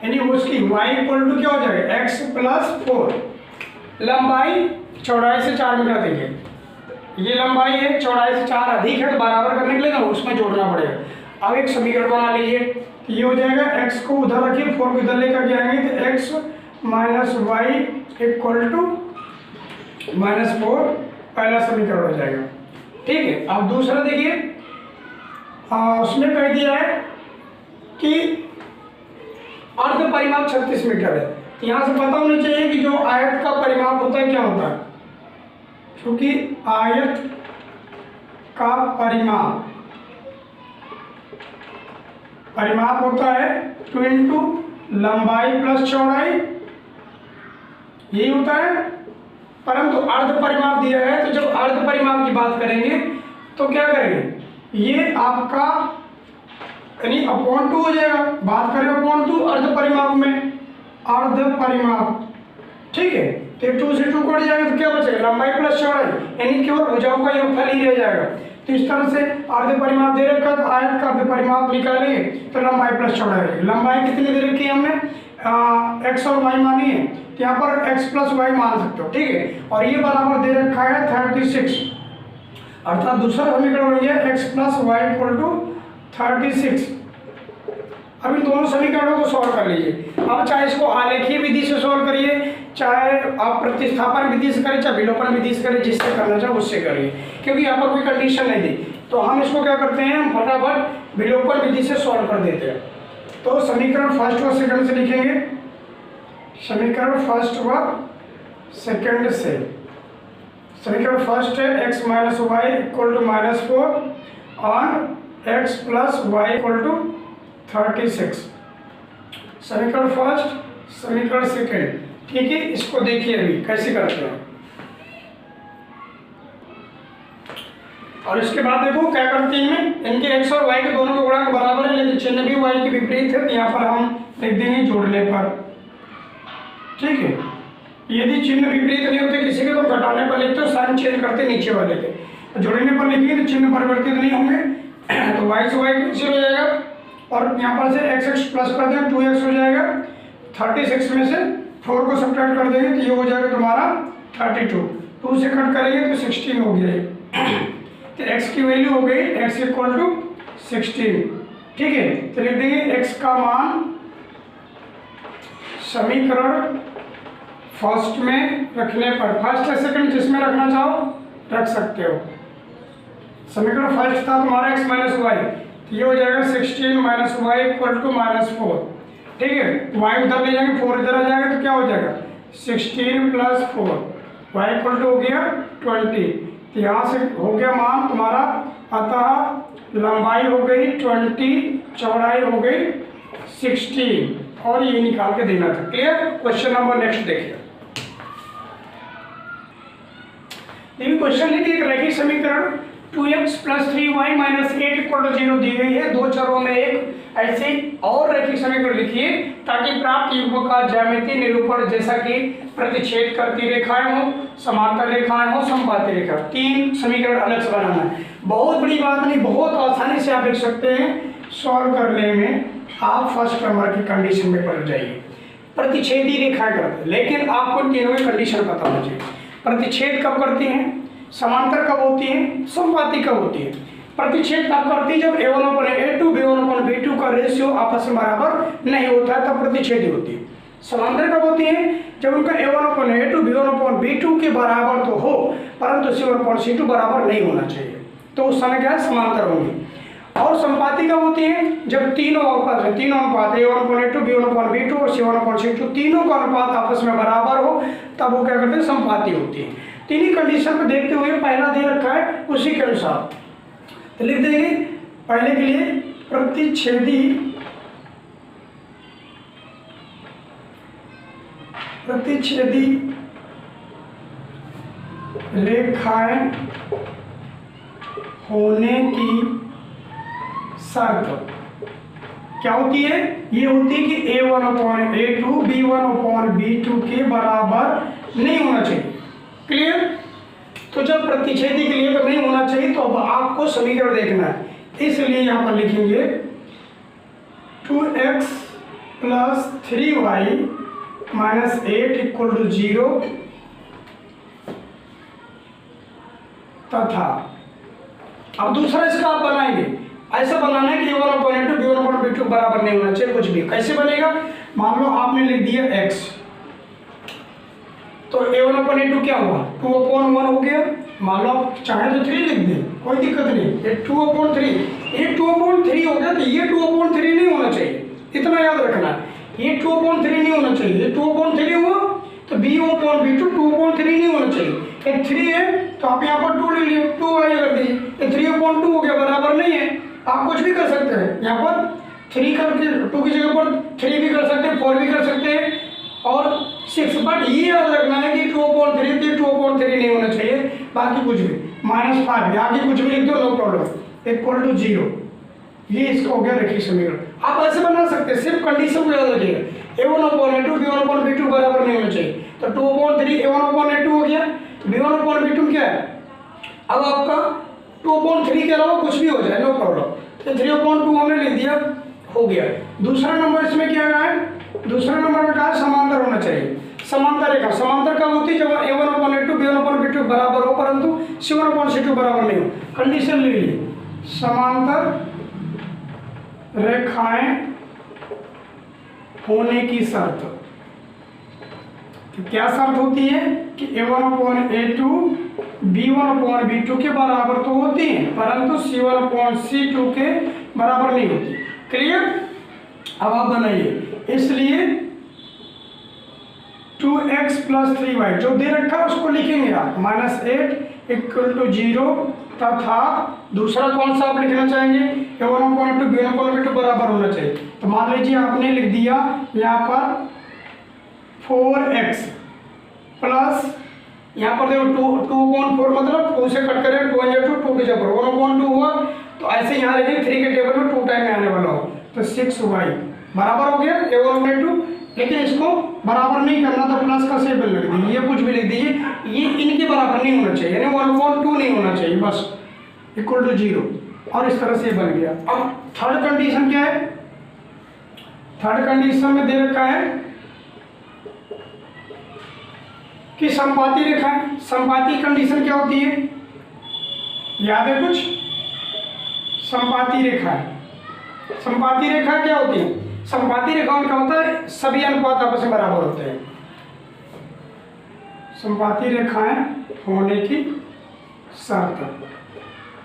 यानी उसकी y इक्वल टू क्या हो जाएगा, x प्लस 4। लंबाई चौड़ाई से 4 मीटर अधिक है, ये लंबाई है, चौड़ाई से 4 अधिक है तो बराबर करने के लिए ना उसमें जोड़ना पड़ेगा। अब एक समीकरण बना लीजिए, ये हो जाएगा x को उधर रखिए, 4 को इधर लेकर के आएंगे तो x minus Y equal to -4 पहला समीकरण हो जाएगा। ठीक है, अब दूसरा देखिए, उसमें कह दिया है कि अर्ध परिमाप 36 मीटर है। तो यहाँ से पता होना चाहिए कि जो आयत का परिमाप होता है क्या होता है, क्योंकि आयत का परिमाप होता है 2 इंटू लंबाई प्लस चौड़ाई, यही होता है। परंतु अर्ध परिमाप दिया है, तो जब अर्ध परिमाप की बात करेंगे तो क्या करेंगे, ये आपका यानी अपॉन 2 हो जाएगा। बात करें अपॉन 2 अर्ध परिमाप में, अर्ध परिमाप, ठीक है। तो 2 से 2 कट जाएगा तो क्या बचेगा, लंबाई प्लस चौड़ाई, यानी केवल भुजाओं का योगफल ही रह जाएगा। तो इस तरह से अर्ध परिमाप दे रखा है तो आयत का अर्ध परिमाप निकालेंगे तो लंबाई प्लस चौड़ाई। लंबाई कितनी दे रखी है हमने, x और y मानी है, तो यहाँ पर x प्लस वाई मान सकते हो, ठीक है। और ये बराबर दे रखा है 36, अर्थात दूसरा समीकरण बन गया x plus Y equal to 36। अब इन दोनों समीकरणों को सॉल्व कर लीजिए। अब चाहे इसको आलेखीय विधि से सॉल्व करिए, चाहे आप प्रतिस्थापन विधि से करें, चाहे विलोपन विधि से करें, जिससे करना चाहे उससे करिए, क्योंकि यहाँ पर कोई कंडीशन नहीं दी। तो हम इसको क्या करते हैं, हम फटाफट विलोपन विधि से सॉल्व कर देते हैं। तो समीकरण फर्स्ट व सेकंड से लिखेंगे, समीकरण फर्स्ट व सेकंड से। समीकरण फर्स्ट है x minus Y equal to -4 और x plus Y equal to 36। समीकरण फर्स्ट, समीकरण सेकंड, ठीक है। इसको देखिए अभी कैसे करते हैं। और इसके बाद देखो क्या करते हैं, इनके x और y के दोनों के गुणांक बराबर है, लेकिन चिन्ह भी y के विपरीत है, तो यहाँ पर हम लिख देंगे जोड़ने पर, ठीक है। यदि चिन्ह विपरीत नहीं होते किसी के तो घटाने पर लिखते हो, साइन चेंज करते नीचे वाले के। जोड़ने पर लिखेंगे तो चिन्ह परिवर्तित नहीं होंगे, तो y से y कैंसिल हो जाएगा और यहाँ पर से x प्लस कर देंगे 2x हो जाएगा। 36 में से 4 को सब्ट्रैक्ट कर देंगे तो ये हो जाएगा तुम्हारा 32। 2 से कट करेंगे तो 16 हो गया। तो x की वैल्यू हो गई x इक्वल टू 16, ठीक है। तो लिख देंगे x का मान समीकरण फर्स्ट में रखने पर, फर्स्ट या सेकंड जिसमें रखना चाहो रख सकते हो। समीकरण फर्स्ट था तुम्हारा x माइनस वाई, तो ये हो जाएगा 16 माइनस वाई इक्वल टू -4, ठीक है। y उधर ले जाएंगे, 4 इधर आ जाएगा तो क्या हो जाएगा 16 प्लस 4, y इक्वल टू हो गया 20। तो यहाँ से हो गया मान तुम्हारा, अतः लंबाई हो गई 20, चौड़ाई हो गई 16 और ये निकाल के देना था। क्लियर। क्वेश्चन नंबर नेक्स्ट देखिए। देखिए क्वेश्चन लिखिए, एक रैखिक समीकरण 2x plus 3y minus 8 equal to 0 दी गई है। दो चरों में एक ऐसे और रैखिक समीकरण लिखिए ताकि प्राप्त युग्म का ज्यामितीय निरूपण जैसा कि प्रतिच्छेद करती रेखाएं हो, समांतर रेखाएं हो, समबाहु रेखा, 3 समीकरण अलग से बनाना है। बहुत बड़ी बात नहीं, बहुत आसानी से आप लिख सकते हैं। सॉल्व करने में आप फर्स्ट नंबर की कंडीशन में पड़ जाइए। प्रतिच्छेदी रेखाएं करते, लेकिन आपको तीनों की कंडीशन पता होना चाहिए। प्रतिच्छेद कब करती हैं, समांतर कब होती है, समबाहु कब होती है। प्रतिच्छेद तब करती है जब a1/a2 b1/b2 का रेशियो आपस में बराबर नहीं होता है, तब प्रतिच्छेदी होती है। समांतर कब होती है, जब उनका a1/a2 b1/b2 के बराबर तो हो परंतु c1/c2 बराबर नहीं होना चाहिए, तो उस समय क्या है समांतर होंगी। और समबाहु कब होती है, जब तीनों अनुपात a1/a2 b1/b2 और c1/c2 तीनों का अनुपात आपस में बराबर हो, तब वो क्या करते हैं समबाहु होती है। तीनों कंडीशन को देखते हुए पहला दे रखा है उसी के अनुसार तो लिख देंगे। पहले के लिए प्रतिच्छेदी रेखाएं होने की शर्त क्या होती है, ये होती है कि a1/a2 b1/b2 के बराबर नहीं होना चाहिए। क्लियर। तो जब प्रतिच्छेदी के लिए तो नहीं होना चाहिए, तो अब आपको समीकरण देखना है, इसलिए यहां पर लिखेंगे 2x plus 3y minus 8 equal to 0 तथा, अब दूसरा इसका आप बनाएंगे, ऐसा बनाना है कि a1 upon a2 b1 upon b2 बराबर नहीं होना चाहिए कुछ भी। कैसे बनेगा, मान लो आपने लिख दिया x, तो a1 अपॉन a2 क्या हुआ, 2 अपॉन 1 हो गया। मान लो आप चाहे तो 3 लिख दें, कोई दिक्कत नहीं, ये 2 अपॉन 3, ये 2 अपॉन 3 हो गया, तो ये 2 अपॉन 3 नहीं होना चाहिए, इतना याद रखना है, ये 2 अपॉन 3 नहीं होना चाहिए, ये 2 अपॉन 3 हुआ तो b अपॉन b2 2 अपॉन 3 नहीं होना चाहिए। ये 3 है तो आप यहाँ पर 2 ले लिए, 2 आगे कर दीजिए, ये 3 अपॉन 2 हो गया, बराबर नहीं है। आप कुछ भी कर सकते हैं, यहाँ पर 3 करके 2 की जगह पर 3 भी कर सकते हैं, 4 भी कर सकते हैं और 6, बट ये याद रखना है कि 2 अपॉन 3 थी, 2 अपॉन 3 नहीं होना चाहिए, बाकी कुछ भी -5 आगे कुछ भी लिख दो, नो प्रॉब्लम, इक्वल टू 0। ये इसका हो गया रैखिक समीकरण। आप ऐसे बना सकते हैं, सिर्फ कंडीशन को याद रखिएगा, a1 upon a2 b1 upon b2 बराबर नहीं होना चाहिए, तो 2 अपॉन 3 a1 अपॉन a2 हो गया, b1 अपॉन b2 क्या है, अब आपका 2 अपॉन 3 के अलावा कुछ भी हो जाए, नो प्रॉब्लम, तो 3 अपॉन 2 हमने लिख दिया, हो गया। दूसरा नंबर इसमें क्या है, दूसरा नंबर में कहा समांतर होना चाहिए। समांतर रेखा, समांतर कब होती है, जब a1 upon a2 b1 upon b2 बराबर हो परंतु c1 अपॉन c2 बराबर नहीं हो। कंडीशन ले लीजिए, समांतर रेखाएं होने की शर्त, तो क्या शर्त होती है कि a1 upon a2 b1 upon b2 के बराबर तो होती है परंतु c1 अपॉन c2 के बराबर नहीं होती। क्लियर, अब आप बनाइए, इसलिए 2x प्लस 3y जो दे रखा है उसको लिखेंगे आप, -8 इक्वल टू 0 तथा दूसरा कौन सा आप लिखना चाहेंगे, a1 upon a2 b1 upon b2 बराबर होना चाहिए। तो मान लीजिए आपने लिख दिया यहाँ पर 4x प्लस, यहाँ पर देखो 2 अपॉन 4 मतलब 2 से कट करें, 2 या 2 की जगह 1 अपॉन 2 हुआ, तो ऐसे यहाँ लिखेंगे 3 के टेबल में 2 टाइम में आने वाला हो, तो 6y बराबर हो गया a1 अपॉन a2। लेकिन इसको बराबर नहीं करना तो प्लस का सिंबल लिख दीजिए, ये कुछ भी लिख दीजिए, ये इनके बराबर नहीं होना चाहिए, यानी 1/2 नहीं होना चाहिए, बस इक्वल टू 0, और इस तरह से बन गया। अब थर्ड कंडीशन क्या है, थर्ड कंडीशन में दे रखा है कि समपाती रेखाएं, समपाती कंडीशन क्या होती है, याद है कुछ, समपाती रेखाएं, समपाती रेखा क्या होती है, समपाती रेखाओं में क्या होता है, सभी अनुपात आपस में बराबर होते हैं। समपाती रेखाएं होने की शर्त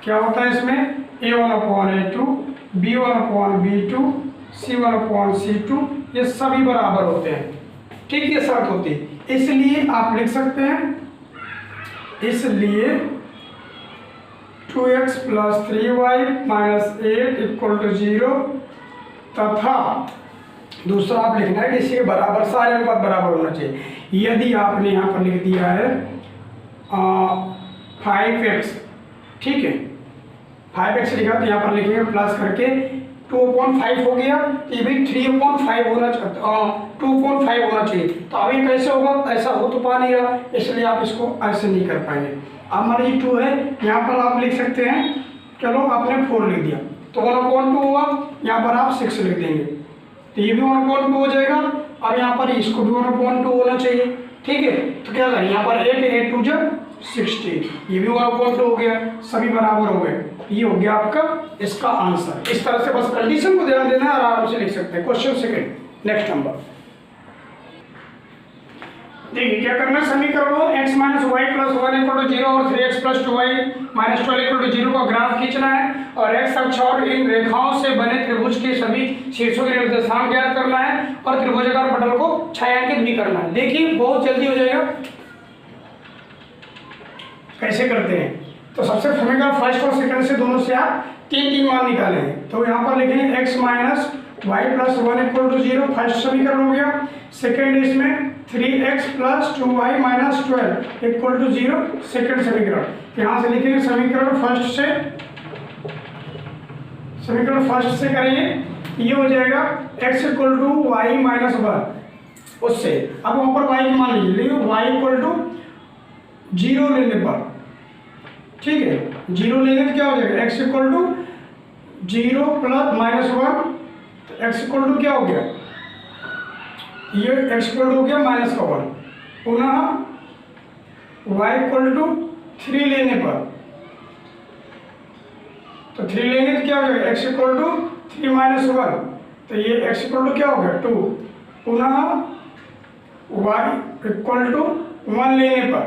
क्या होता है, इसमें a1 upon a2 b1 upon b2 c1 upon c2 ये सभी बराबर होते हैं, ठीक, ये शर्त होती है। इसलिए आप लिख सकते हैं, इसलिए 2x plus 3y minus 8 equal to 0 तथा दूसरा आप लिखना है कि इसके बराबर सारे अनुपात बराबर होना चाहिए। यदि आपने यहाँ पर लिख दिया है 5x, ठीक है, 5x लिखा तो यहाँ पर लिखेंगे प्लस करके 2/5 हो गया, ये भी 3/5 होना चाहिए, 2/5 होना चाहिए। तो अब ये कैसे होगा, ऐसा हो तो पा नहीं रहा, इसलिए आप इसको ऐसे नहीं कर पाएंगे। अब मान लीजिए 2 है, यहाँ पर आप लिख सकते हैं, चलो आपने 4 लिख दिया तो 1/2 हुआ, यहाँ पर आप 6 लिख देंगे, तो ये भी 1/2 हो जाएगा। अब यहाँ पर इसको भी 1/2 होना चाहिए, ठीक है, तो क्या करें, यहाँ पर 8 2 60, ये भी 1/2 हो गया, सभी बराबर हो गए, ये हो गया आपका इसका आंसर। इस तरह से बस कंडीशन को ध्यान देना है और आराम से लिख सकते हैं। क्वेश्चन सेकंड, नेक्स्ट नंबर देखिए क्या करना है, समीकरणों x minus y plus 1 equal to 0 और 3x plus 2y minus 12 equal to 0 का ग्राफ खींचना है और x अक्ष और इन रेखाओं से बने त्रिभुज के सभी शीर्षों के निर्देशांक ज्ञात करना है और त्रिभुजाकार पटल को छायांकित भी करना है। देखिए बहुत जल्दी हो जाएगा, कैसे करते हैं, तो सबसे समीकरण फर्स्ट और सेकंड से दोनों से आप 3 मान निकालेंगे। तो यहाँ पर लिखेंगे x minus y plus 1 equal to 0, first समीकरण हो गया। सेकेंड इसमें 3x plus 2y minus 12 equal to 0, second समीकरण। यहाँ से लिखेंगे समीकरण फर्स्ट से, समीकरण फर्स्ट से करेंगे, ये हो जाएगा x equal to y minus 1 उससे। अब वहाँ पर y मान लीजिए, y इक्वल टू 0 लेने पर, ठीक है, 0 लेंगे तो क्या हो जाएगा, x equal to 0 plus minus 1, तो x इक्वल टू क्या हो गया, ये x इक्वल टू हो गया माइनस का 1, पुनः y इक्वल टू 3 लेने पर तो 3 लेंगे तो क्या हो जाएगा, x इक्वल टू 3 माइनस 1, तो ये x इक्वल टू क्या हो गया 2। पुनः y इक्वल टू 1 लेने पर,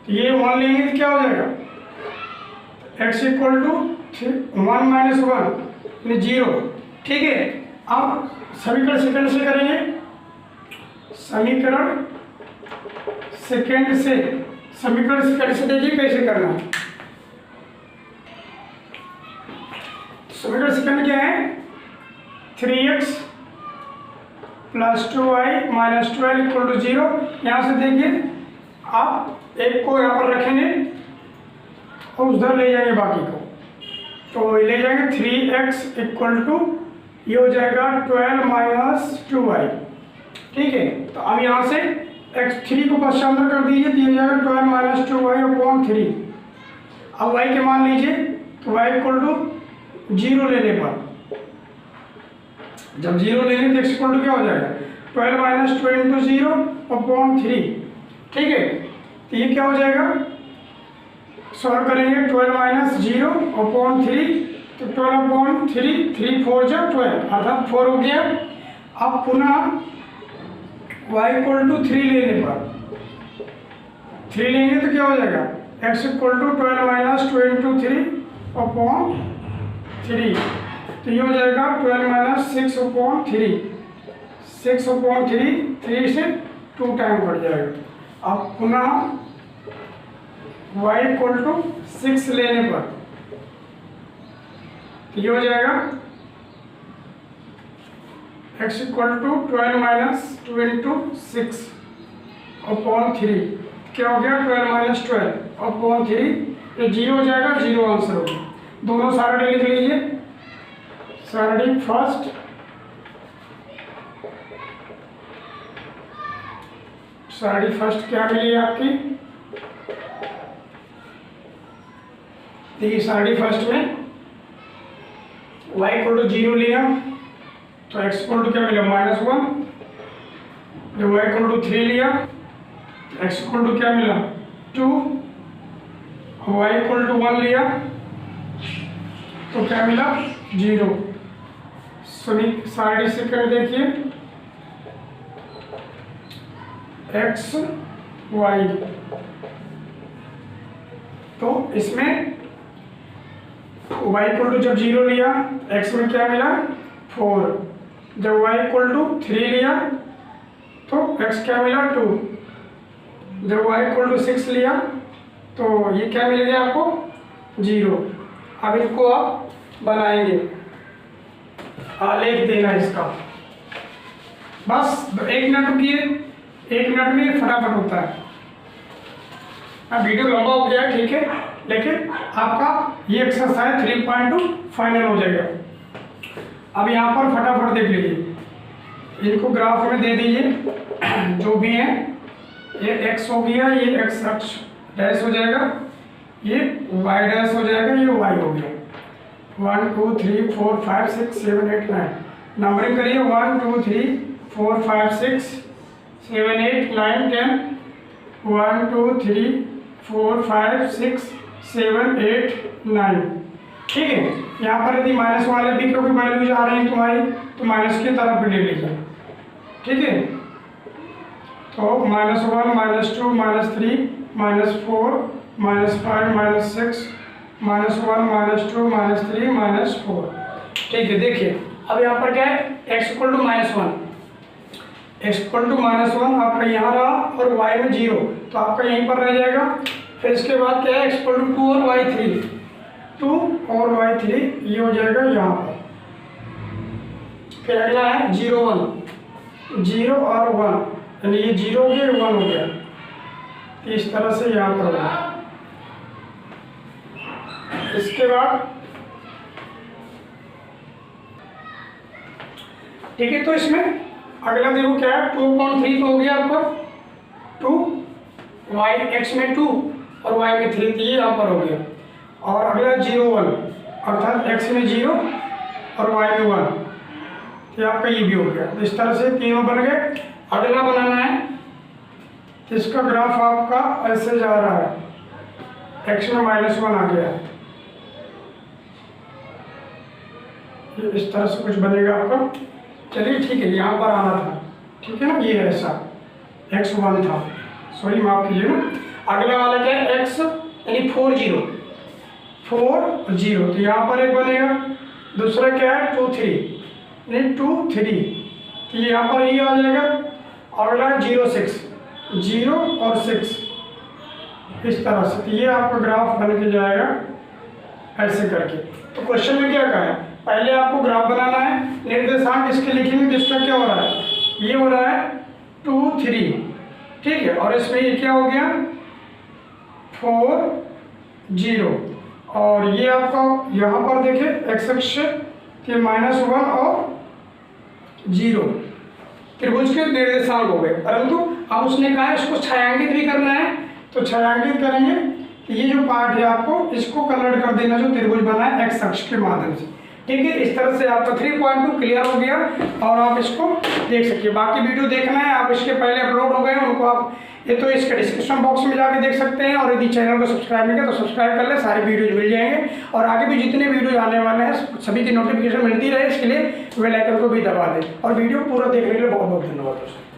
तो ये 1 लेंगे तो क्या हो जाएगा, x इक्वल टू 1 माइनस 1 यानी 0। ठीक है, अब समीकरण सेकंड से करेंगे। समीकरण सेकंड से देखिए कैसे करना है। समीकरण सेकंड क्या है, 3x plus 2y minus 12 equal to 0। यहाँ से देखिए आप एक को यहाँ पर रखेंगे और उधर ले जाएंगे बाकी को, तो ले जाएंगे 3x इक्वल टू ये हो जाएगा 12 माइनस 2y। ठीक है, तो अब यहाँ से x3 को पश्चांतर कर दीजिए, तो ये हो जाएगा 12 माइनस 2y अपॉन 3। अब y के मान लीजिए, तो y इक्वल टू 0 लेने पर, जब 0 लेंगे तो x इक्वल टू क्या हो जाएगा 12 माइनस 2 इंटू 0 अपॉन 3। ठीक है, तो ये क्या हो जाएगा, सॉल्व करेंगे 12 माइनस 0 अपॉन 3, तो 12 अपॉन 3, 3 4 जा 12 अर्थात 4 हो गया। अब पुनः y इक्वल टू 3 लेने पर, 3 लेंगे तो क्या हो जाएगा x equal to 12 minus 2 into 3 upon 3, तो ये हो जाएगा 12 माइनस 6 अपॉन 3, 6 अपॉन 3, 3 से 2 टाइम कट जाएगा। अब पुनः y इक्वल टू 6 लेने पर, तो ये हो जाएगा x equal to 12 minus 2 into 6 upon 3, क्या हो गया 12 माइनस 12 अपॉन 3, ये 0 हो जाएगा, 0 आंसर होगा। दोनों सारणी लिख लीजिए। सारणी फर्स्ट, सारणी फर्स्ट क्या मिली आपकी, देखिए सारणी फर्स्ट में y इक्वल टू 0 लिया तो x इक्वल टू क्या मिला -1, जब y इक्वल टू 3 लिया तो x इक्वल टू क्या मिला 2, y इक्वल टू 1 लिया तो क्या मिला 0। सारणी सेकंड देखिए x y, तो इसमें y इक्वल टू जब 0 लिया x में क्या मिला 4, जब y इक्वल टू 3 लिया तो x क्या मिला 2, जब y इक्वल टू 6 लिया तो ये क्या मिल गया आपको 0। अब इनको आप बनाएंगे, आलेख देना इसका, बस 1 मिनट रुकिए, 1 मिनट में फटाफट होता है। अब वीडियो लंबा हो गया ठीक है, लेकिन आपका ये एक्सरसाइज 3.2 फाइनल हो जाएगा। अब यहाँ पर फटाफट देख लीजिए, इनको ग्राफ में दे दीजिए जो भी है, ये x हो गया, ये x अक्ष डैश हो जाएगा, ये y डैश हो जाएगा, ये y हो गया। 1 2 3 4 5 6 7 8 9 नंबरिंग करिए 1 2 3 4 5 6 7 8 9 10 1 2 3 4 5 6 7 8 9। ठीक है, यहाँ पर यदि माइनस वाले भी क्योंकि वैल्यूज आ रही है तुम्हारी तो माइनस की तरफ भी ले लीजिए। ठीक है, तो -1 -2 -3 -4 -5 -6 -1 -2 -3 -4। ठीक है, देखिए अब यहाँ पर क्या है x equal to -1, x equal to -1 आपका यहाँ रहा और y में 0, तो आपका यहीं पर रह जाएगा। फिर इसके बाद क्या है x इक्वल टू 2 और y3, 2 और y3 ये हो जाएगा यहाँ पर। फिर अगला है 0 1, 0 और 1 यानी ये 0 हो गया 1 हो गया, इस तरह से यहाँ पर होगा। इसके बाद ठीक है, तो इसमें अगला देखो क्या है 2.3 तो हो गया आपका 2, y x में 2 और y में 3, ये यहाँ पर हो गया। और अगला 0 1 अर्थात x में 0 और y में 1, ये आपका ये भी हो गया। तो इस तरह से तीनों बन गए। अगला बनाना है, इसका ग्राफ आपका ऐसे जा रहा है, x में -1 आ गया, ये इस तरह से कुछ बनेगा आपका। चलिए ठीक है, यहाँ पर आना था, ठीक है ना, ये ऐसा x1 था, सॉरी माफ कीजिए ना। अगला वाला क्या है, x यानी 4 0, तो यहाँ पर एक बनेगा। दूसरा क्या है 2 3 यानी 2 3, तो यहाँ पर ये आ जाएगा। अगला 0 6, 0 और 6 इस तरह से, तो ये आपका ग्राफ बन के जाएगा ऐसे करके। तो क्वेश्चन में क्या कहा है, पहले आपको ग्राफ बनाना है, निर्देशांक इसके लिखेंगे। तो इसका क्या हो रहा है, ये हो रहा है 2 3, ठीक है, और इसमें ये क्या हो गया 4 0, और ये आपका यहाँ पर देखिए एक्स अक्ष के -1 और 0 त्रिभुज के निर्देशांक हो गए। परंतु अब उसने कहा इसको छायांकित भी करना है, तो छायांकित करेंगे। ये जो पार्ट है आपको इसको कन्वर्ट कर देना जो त्रिभुज बना है एक्स अक्ष के माध्यम से, ठीक है। इस तरह से आपका 3.2 क्लियर हो गया और आप इसको देख सकिए। बाकी वीडियो देखना है आप, इसके पहले अपलोड हो गए हैं उनको आप ये तो इसके डिस्क्रिप्शन बॉक्स में जाके देख सकते हैं। और यदि चैनल को सब्सक्राइब नहीं किया तो सब्सक्राइब कर ले, सारे वीडियोज मिल जाएंगे। और आगे भी जितने वीडियो आने वाले हैं सभी की नोटिफिकेशन मिलती रहे, इसके लिए बेल आइकन को भी दबा दें। और वीडियो पूरा देखने के लिए बहुत बहुत धन्यवाद दोस्तों।